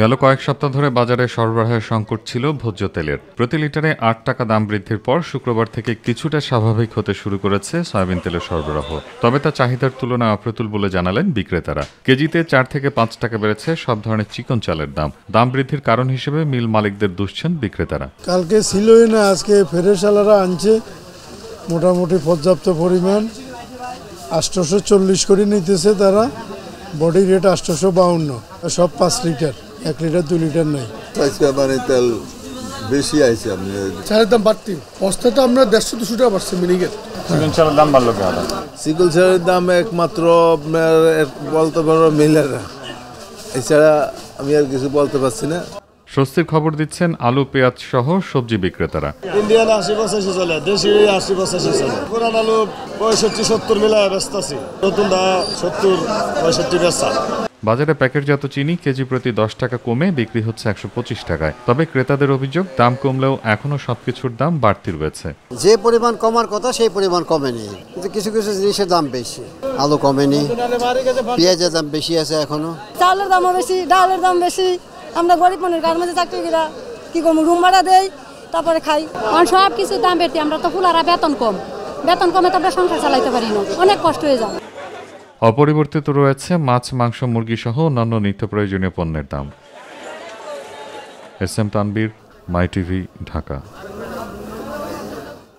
গেল কয়েক সপ্তাহ ধরে বাজারে সরবরাহের সংকট ছিল ভোজ্য তেলের। প্রতি লিটারে ৮ টাকা দাম বৃদ্ধির পর শুক্রবার থেকে কিছুটা স্বাভাবিক হতে শুরু করেছে সয়াবিন তেলের সরবরাহ। তবে তা চাহিদার তুলনায় অপ্রতুল বলে জানালেন বিক্রেতারা। কেজিতে ৪ থেকে ৫ টাকা বেড়েছে সব ধরনের চিকন চালের দাম। দাম বৃদ্ধির কারণ হিসেবে মিল মালিকদের দুষছেন বিক্রেতারা। কালকে ছিলই না, আজকে ফেরেশালারা আনছে মোটামুটি পর্যাপ্ত পরিমাণ। ৮৪০ করে নিতেছে তারা, বডি রেট ৮৫২, সব ৫ লিটার, ১ লিটার ২ লিটার নাই। মানে তেল বেশি আইছে, আপনি চালের দাম বাড়তি, বস্তাটা আমরা ১৫০-২০০ টাকা বাড়ছে মিনিকেট। চিকন চালের দাম বাড়লো কেন? চিকন চালের দাম একমাত্র আপনার বলতে পারবো মিলেরা, এছাড়া আমি আর কিছু বলতে পারছি না। স্বস্তির খবর দিচ্ছেন আলু পেঁয়াজ সহ সবজি বিক্রেতারা। ইন্ডিয়ান ৮০-৮৫ চলে, দেশি ৮০-৮৫ চলে। পুরান আলু ৬৫-৭০ মিলায় ব্যস্ত আছি, নতুনটা ৭০-৬৫ বেচা। বাজারে প্যাকেটজাত চিনি কেজি প্রতি ১০ টাকা কমে বিক্রি হচ্ছে ১২৫ টাকায়। তবে ক্রেতাদের অভিযোগ, দাম কমলেও এখনও সবকিছুর দাম বাড়তি রয়েছে। যে পরিমাণ কমার কথা সেই পরিমাণ কমেনি, কিন্তু কিছু কিছু জিনিসের দাম বেশি। আলু কমেনি, পেঁয়াজের দাম বেশি আছে এখনো, চালের দামও বেশি, ডালের দাম বেশি। আমরা গরিব মানুষ, গার্মেন্টসে চাকরিরা কি করবো, রুম ভাড়া দেই, তারপরে খাই। সব কিছুর দাম বেশি, আমরা তো ফুলারা বেতন কমে তো আমরা সংসার চালাইতে পারি না, অনেক কষ্ট হয়ে যায়। অপরিবর্তিত রয়েছে মাছ, মাংস, মুরগি সহ অন্যান্য নিত্য প্রয়োজনীয় পণ্যের দাম। এস এম তানবীর, মাই টিভি, ঢাকা।